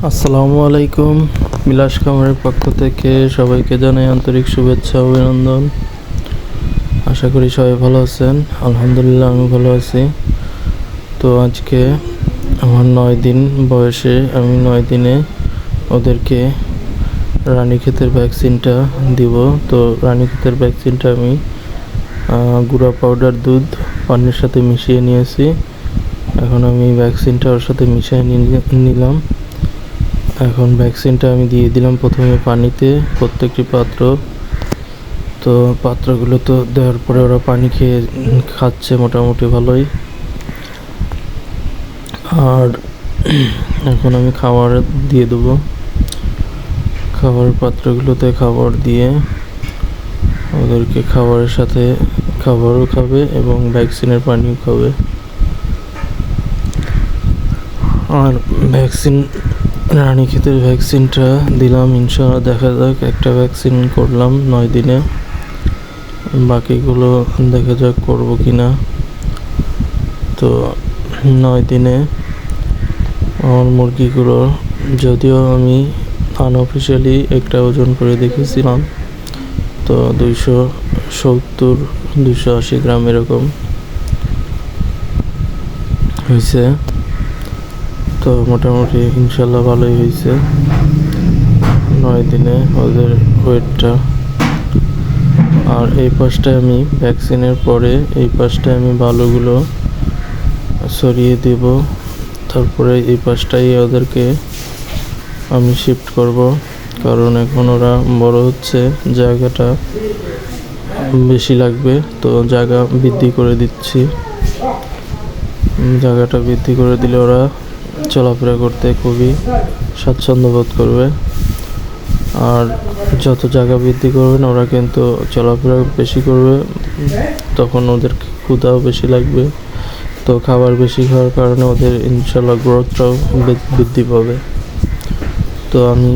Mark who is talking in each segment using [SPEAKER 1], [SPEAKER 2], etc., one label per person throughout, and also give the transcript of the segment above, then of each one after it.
[SPEAKER 1] আসসালামু আলাইকুম। বিলাস খামারের পক্ষ থেকে সবাইকে জানাই আন্তরিক শুভেচ্ছা ও অভিনন্দন। আশা করি সবাই ভালো আছেন। আলহামদুলিল্লাহ আমি ভালো আছি। তো আজকে আমার 9 দিন বয়সে আমি 9 দিনে ওদেরকে রানীক্ষেতের ভ্যাকসিনটা দিব। তো রানীক্ষেতের ভ্যাকসিনটা আমি গুঁড়া পাউডার দুধ পানির সাথে মিশিয়ে নিয়েছি। এখন আমি ভ্যাকসিনটা ওর সাথে মিশিয়ে নিলাম। এখন ভ্যাকসিনটা আমি দিয়ে দিলাম প্রথমে পানিতে প্রত্যেকটি পাত্র। তো পাত্রগুলো তো দেওয়ার পরে ওরা পানি খেয়ে খাচ্ছে মোটামুটি ভালোই। আর এখন আমি খাবার দিয়ে দেবো। খাবার পাত্রগুলোতে খাবার দিয়ে ওদেরকে খাবারের সাথে খাবারও খাবে এবং ভ্যাকসিনের পানিও খাবে। আর রানীক্ষেতের ভ্যাকসিনটা দিলাম, ইনশাআল্লাহ দেখা যাক। একটা ভ্যাকসিন করলাম 9 দিনে, বাকিগুলো দেখা যাক করবো কি না। তো 9 দিনে আমার মুরগিগুলো যদিও আমি আনঅফিসিয়ালি একটা ওজন করে দেখেছিলাম, তো 270-280 গ্রাম এরকম হয়েছে। তো মোটামুটি ইনশাল্লাহ ভালোই হয়েছে 9 দিনে ওদের ওয়েটটা। আর এই পাশটায় আমি ভ্যাকসিনের পরে এই পাশটায় আমি বালুগুলো সরিয়ে দেব। তারপরে এই পাশটাই ওদেরকে আমি শিফট করব, কারণ এখন ওরা বড় হচ্ছে, জায়গাটা বেশি লাগবে। তো জায়গা বৃদ্ধি করে দিচ্ছি। জায়গাটা বৃদ্ধি করে দিলে ওরা চলাফেরা করতে খুবই স্বাচ্ছন্দ্য বোধ করবে। আর যত জায়গা বৃদ্ধি করবেন ওরা কিন্তু চলাফেরা বেশি করবে, তখন ওদের ক্ষুধাও বেশি লাগবে। তো খাবার বেশি খাওয়ার কারণে ওদের ইনশাল্লাহ গ্রোথটাও বৃদ্ধি পাবে। তো আমি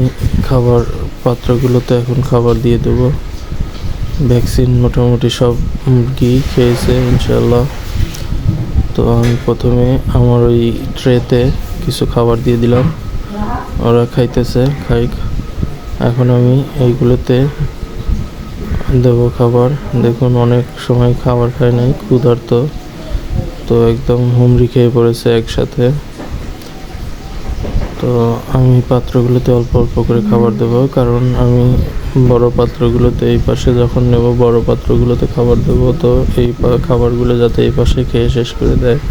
[SPEAKER 1] খাবার পাত্রগুলোতে এখন খাবার দিয়ে দেবো। ভ্যাকসিন মোটামুটি সব মুরগি খেয়েছে ইনশাল্লাহ। তো আমি প্রথমে আমার ওই ট্রেতে কিছু খাবার দিয়ে দিলাম, ওরা খাইতেছে, খাইক। এখন আমি এইগুলোতে দেবো খাবার। দেখুন অনেক সময় খাবার খায় নাই, ক্ষুধার্ত, তো একদম হুমড়ি খেয়ে পড়েছে একসাথে। তো আমি পাত্রগুলোতে অল্প অল্প করে খাবার দেবো, কারণ আমি বড় পাত্রগুলোতে এই পাশে যখন নেব বড় পাত্রগুলোতে খাবার দেবো। তো এই খাবারগুলো যাতে এই পাশে খেয়ে শেষ করে দেয়।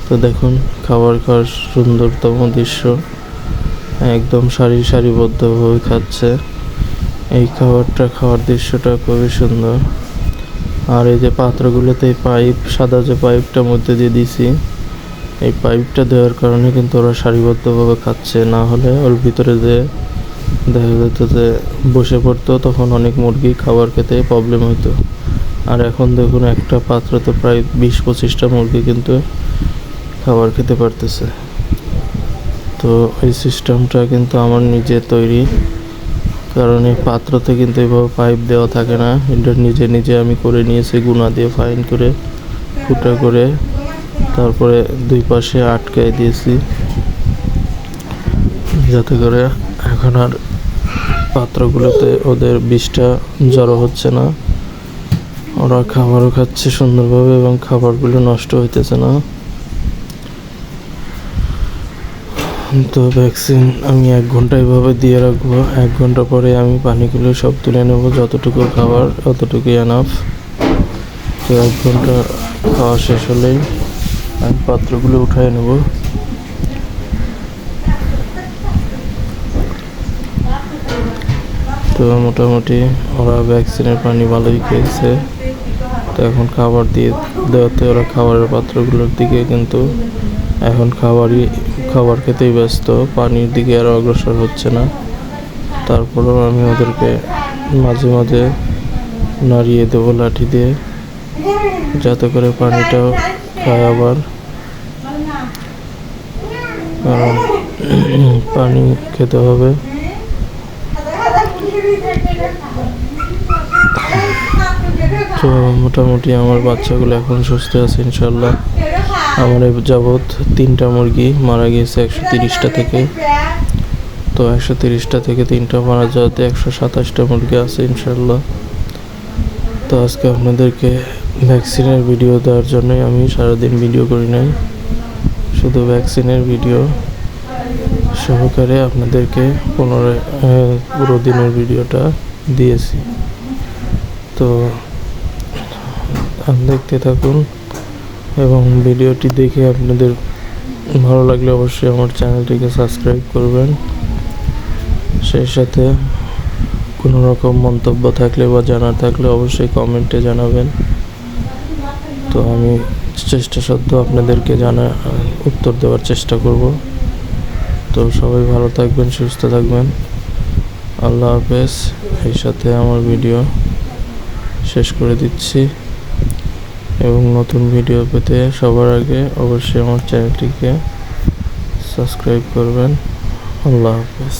[SPEAKER 1] তো দেখুন খাবার খাওয়ার সুন্দরতম দৃশ্য, একদম সারিবদ্ধভাবে খাচ্ছে। এই খাওয়ার দৃশ্যটা খুবই সুন্দর। আর এই যে পাত্রগুলোতে পাইপ, সাদা যে পাইপটা মধ্যে দিয়ে দিছি, এই পাইপটা দেওয়ার কারণে কিন্তু ওরা সারিবদ্ধভাবে খাচ্ছে। না হলে ওর ভিতরে যে দেখা যেত যে বসে পড়তো, তখন অনেক মুরগি খাবার খেতে প্রবলেম হতো। আর এখন দেখুন একটা পাত্রতে প্রায় 20-25টা মুরগি কিন্তু খাবার খেতে পারতেছে। তো এই সিস্টেমটা কিন্তু আমার নিজে তৈরি, কারণ এই পাত্রতে কিন্তু এভাবে পাইপ দেওয়া থাকে না। এটা নিজে আমি করে নিয়েছি, গুনা দিয়ে ফাইন করে ফুটা করে, তারপরে দুই পাশে আটকায় দিয়েছি, যাতে করে এখন আর পাত্রগুলোতে ওদের বিষটা জড়ো হচ্ছে না। ওরা খাবারও খাচ্ছে সুন্দরভাবে এবং খাবারগুলো নষ্ট হইতেছে না। তো ভ্যাকসিন আমি 1 ঘন্টা এভাবে দিয়ে রাখবো। 1 ঘন্টা পরে আমি পানিগুলো সব তুলে নেব, যতটুকু খাবার অতটুকুই এনাফ। তো 1 ঘন্টা খাওয়া শেষ হলেই আমি পাত্রগুলো উঠায় নেব। তো মোটামুটি ওরা ভ্যাকসিনের পানি ভালোই খেয়েছে। তো এখন খাবার দেওয়াতে ওরা খাবারের পাত্রগুলোর দিকে কিন্তু এখন খাবার খেতেই ব্যস্ত, পানির দিকে আর অগ্রসর হচ্ছে না। তারপরেও আমি ওদেরকে মাঝে মাঝে নাড়িয়ে দেবো লাঠি দিয়ে, যাতে করে পানিটাও খায় আবার, কারণ পানি খেতে হবে। তো মোটামুটি আমার বাচ্চাগুলো এখন সুস্থ আছে ইনশাল্লাহ। আমার যাবৎ 3টা মুরগি মারা গিয়েছে 130টা থেকে। তো 130টা থেকে 3টা মারা যাওয়াতে 127টা মুরগি আছে ইনশাল্লাহ। তো আজকে আপনাদেরকে ভ্যাকসিনের ভিডিও দেওয়ার জন্যই আমি সারাদিন ভিডিও করি নাই, শুধু ভ্যাকসিনের ভিডিও সহকারে আপনাদেরকে পুরো দিনের ভিডিওটা দিয়েছি। তো দেখতে থাকুন এবং ভিডিওটি দেখে আপনাদের ভালো লাগলে অবশ্যই আমার চ্যানেলটিকে সাবস্ক্রাইব করবেন। সেই সাথে কোনো রকম মন্তব্য থাকলে বা জানার থাকলে অবশ্যই কমেন্টে জানাবেন। তো আমি চেষ্টাসাধ্য আপনাদেরকে উত্তর দেওয়ার চেষ্টা করব। তো সবাই ভালো থাকবেন, সুস্থ থাকবেন। আল্লাহ হাফেজ। এই সাথে আমার ভিডিও শেষ করে দিচ্ছি এবং নতুন ভিডিও পেতে সবার আগে অবশ্যই আমার চ্যানেলটিকে সাবস্ক্রাইব করবেন। আল্লাহ হাফেজ।